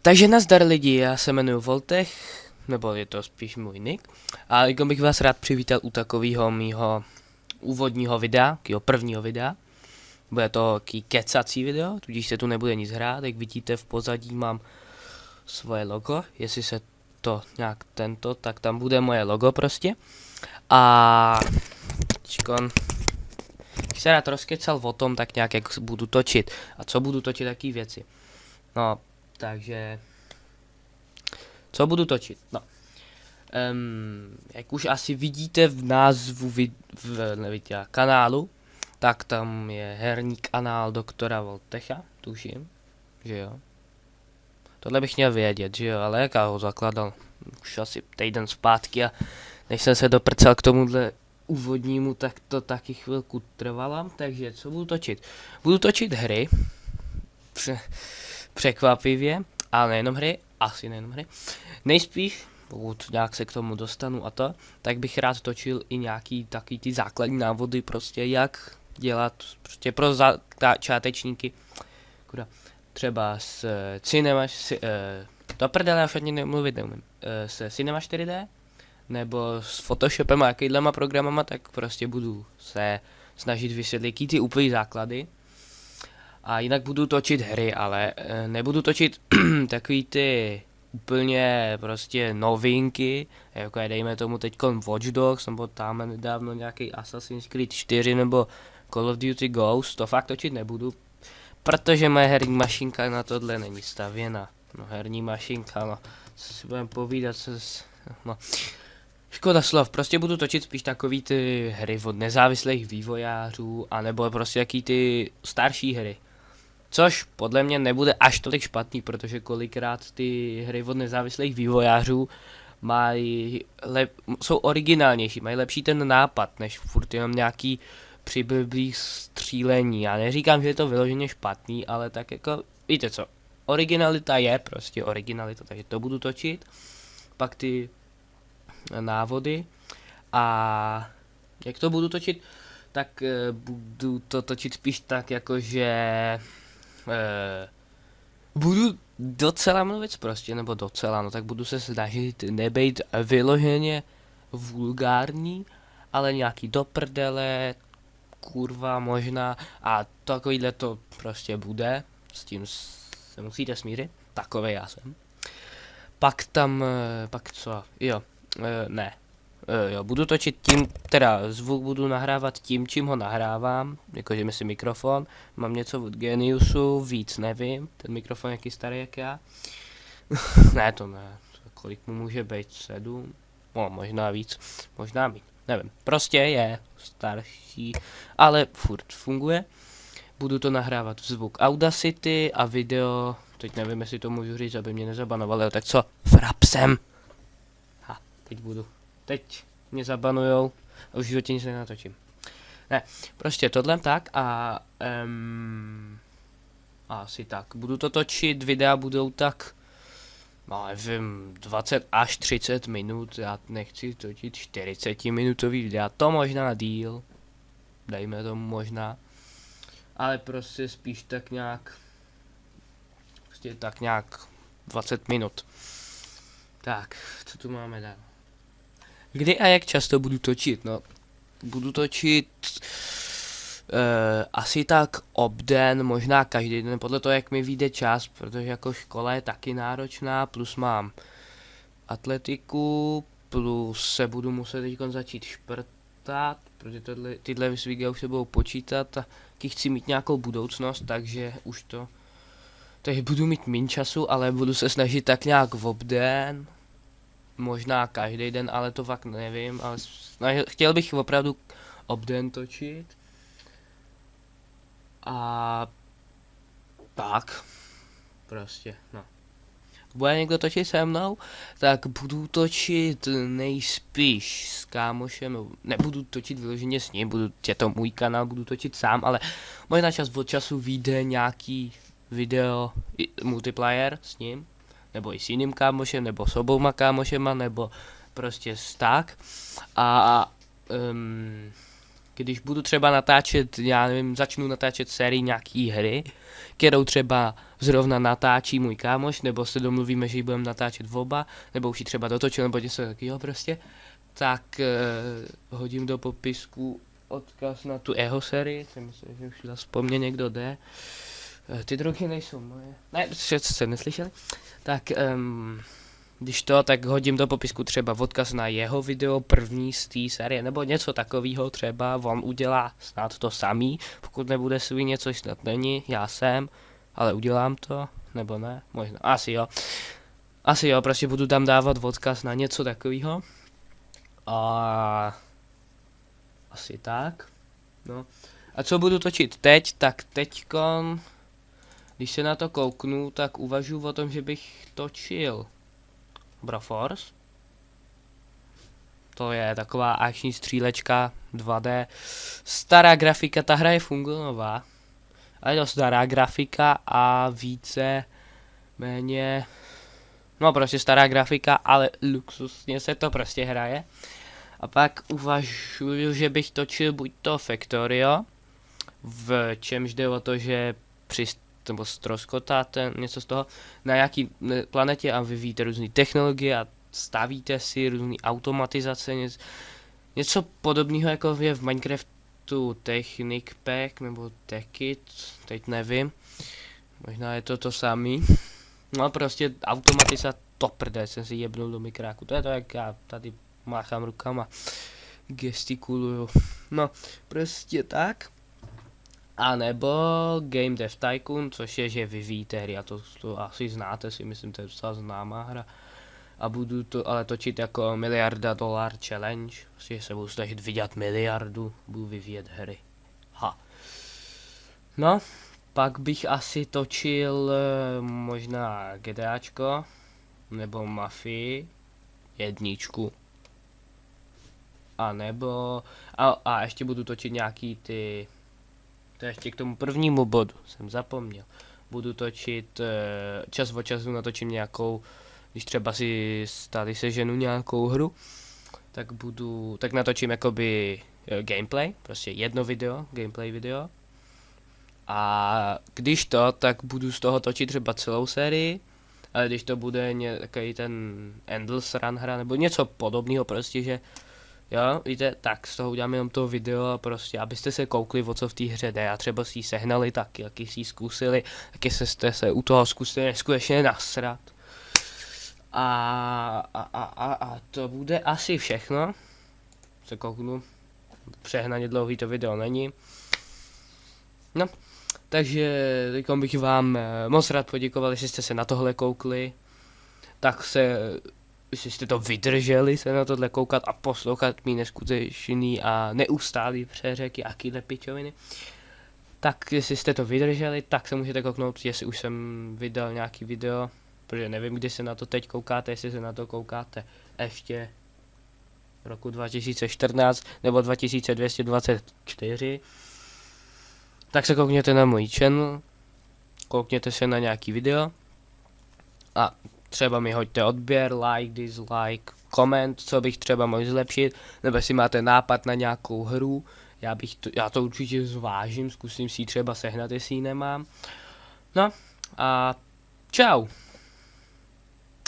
Takže nazdar lidi, já se jmenuji Voltech, nebo je to spíš můj nick. A jako bych vás rád přivítal u takového mýho úvodního videa, takového prvního videa. Bude to taký kecací video, tudíž se tu nebude nic hrát, jak vidíte v pozadí mám svoje logo, jestli se to nějak tak tam bude moje logo prostě. A teďkon se rád rozkecal o tom tak nějak, jak budu točit a co budu točit, taký věci. No, takže co budu točit? No. Jak už asi vidíte v názvu kanálu, tak tam je herní kanál doktora Voltecha, tuším, že jo. Tohle bych měl vědět, že jo, ale jak já ho zakladal už asi týden zpátky a než jsem se doprcal k tomuhle úvodnímu, tak to taky chvilku trvalo, takže co budu točit? Budu točit hry, překvapivě, ale nejenom hry, asi nejenom hry. Nejspíš, pokud nějak se k tomu dostanu a to, tak bych rád točil i nějaký taky ty základní návody, prostě jak dělat, prostě pro začátečníky, třeba s Cinema, do prdele, já už ani nemluvit neumím, se Cinema 4D, nebo s Photoshopem a jakýhlema programama, tak prostě budu se snažit vysvětlit ty úplný základy. A jinak budu točit hry, ale nebudu točit takový ty úplně prostě novinky, jako je dejme tomu teďkon Watch Dogs, nebo tam nedávno nějaký Assassin's Creed 4 nebo Call of Duty Ghost, to fakt točit nebudu, protože moje herní mašinka na tohle není stavěna. No herní mašinka, no, co si budeme povídat, no. Škoda slov, prostě budu točit spíš takový ty hry od nezávislých vývojářů, anebo prostě jaký ty starší hry. Což podle mě nebude až tolik špatný, protože kolikrát ty hry od nezávislých vývojářů jsou originálnější, mají lepší ten nápad, než furt jenom nějaký přiblblý střílení. Já neříkám, že je to vyloženě špatný, ale tak jako, víte co, originalita je prostě originalita, takže to budu točit. Pak ty návody a jak to budu točit, tak budu to točit spíš tak jakože budu docela mluvit prostě, nebo docela, no tak budu se snažit nebejt vyloženě vulgární, ale nějaký do prdele, kurva možná a takovýhle to prostě bude, s tím se musíte smířit, takovej já jsem. Pak tam, pak co, jo, ne. Jo, budu točit tím, teda zvuk budu nahrávat tím, čím ho nahrávám, jakože myslím mikrofon, mám něco od Geniusu, víc nevím, ten mikrofon jaký starý jak já. Ne, to ne, kolik mu může být, 7, no možná víc, možná víc, nevím, prostě je starší, ale furt funguje. Budu to nahrávat zvuk Audacity a video, teď nevím, jestli to můžu říct, aby mě nezabanovali, tak co, frapsem. Teď mě zabanujou a už v životě nic nenatočím. Ne, prostě tohle tak a asi tak. Budu to točit, videa budou tak, no nevím, 20 až 30 minut, já nechci točit 40 minutový videa, to možná díl, dejme tomu možná, ale prostě spíš tak nějak, 20 minut. Tak, co tu máme dál? Kdy a jak často budu točit? No, budu točit asi tak obden, možná každý den, podle toho, jak mi vyjde čas, protože jako škola je taky náročná, plus mám atletiku, plus se budu muset teď začít šprtat, protože tyhle videa už se budou počítat a chci mít nějakou budoucnost, takže už to, takže budu mít méně času, ale budu se snažit tak nějak v obden, možná každý den, ale to fakt nevím, ale chtěl bych opravdu obden točit. A tak, prostě, no. Bude někdo točit se mnou, tak budu točit nejspíš s kámošem, nebudu točit vyloženě s ním, je to můj kanál, budu točit sám, ale možná čas od času vyjde nějaký video multiplayer s ním, nebo i s jiným kámošem, nebo s obouma kámošema, nebo prostě tak. A když budu třeba natáčet, já nevím, začnu natáčet sérii nějaký hry, kterou třeba zrovna natáčí můj kámoš, nebo se domluvíme, že ji budeme natáčet v oba, nebo už ji třeba dotočil, nebo něco takového prostě, tak hodím do popisku odkaz na tu jeho sérii, si myslím, že už zase po mně někdo jde. Ty drogy nejsou moje. Ne, jste neslyšeli? Tak, když to, tak hodím do popisku třeba odkaz na jeho video první z té série, nebo něco takového třeba, on udělá snad to samý, pokud nebude svině, což snad není, já jsem, ale udělám to, nebo ne, možná, asi jo, prostě budu tam dávat odkaz na něco takového. A asi tak, no. A co budu točit teď, tak teďkon, když se na to kouknu, tak uvažuji o tom, že bych točil Broforce. To je taková akční střílečka 2D. Stará grafika, ta hra je fungová. Ale je to stará grafika a více méně... No prostě stará grafika, ale luxusně se to prostě hraje. A pak uvažuji, že bych točil buď to Factorio, v čemž jde o to, že nebo ztroskotáte něco z toho na nějaký planetě a vyvíjíte různé technologie a stavíte si různé automatizace, něco podobného jako je v Minecraftu Technic Pack nebo Techit, teď nevím, možná je to to samý. No prostě automatizace, to prdé, jsem si jebnul do mikráku, to je to, jak já tady máchám rukama, gestikuluju, no prostě tak. A nebo Game Dev Tycoon, což je, že vyvíjíte hry, a to asi znáte, si myslím, to je docela známá hra. A budu to ale točit jako $1 miliarda challenge, prostě se budu snažit vydělat miliardu, budu vyvíjet hry. Ha. No, pak bych asi točil možná GTAčko, nebo Mafii, 1. A nebo, a ještě budu točit nějaký ty... To ještě k tomu prvnímu bodu, jsem zapomněl. Budu točit, čas od času natočím nějakou, když třeba si tady seženu nějakou hru, tak natočím jakoby gameplay, prostě jedno video, gameplay video. A když to, tak budu z toho točit třeba celou sérii, ale když to bude nějaký ten Endless Run hra, nebo něco podobného prostě, že jo, víte, tak z toho uděláme jenom to video a prostě, abyste se koukli, o co v té hře jde a třeba si ji sehnali taky si ji zkusili, taky jste se u toho zkusili neskutečně nasrat. A to bude asi všechno. Se kouknu, přehnaně dlouhý to video není. No, takže teď bych vám moc rád poděkoval, jestli jste se na tohle koukli, jestli jste to vydrželi se na tohle koukat a poslouchat mý neskutečný a neustálý přeřeky a kýhle pičoviny, tak jestli jste to vydrželi, tak se můžete kouknout, jestli už jsem vydal nějaký video, protože nevím, kdy se na to teď koukáte, jestli se na to koukáte ještě roku 2014 nebo 2224, tak se koukněte na můj channel, koukněte se na nějaký video a třeba mi hoďte odběr, like, dislike, koment, co bych třeba mohl zlepšit, nebo jestli máte nápad na nějakou hru, já to určitě zvážím, zkusím si ji třeba sehnat, jestli ji nemám. No a čau.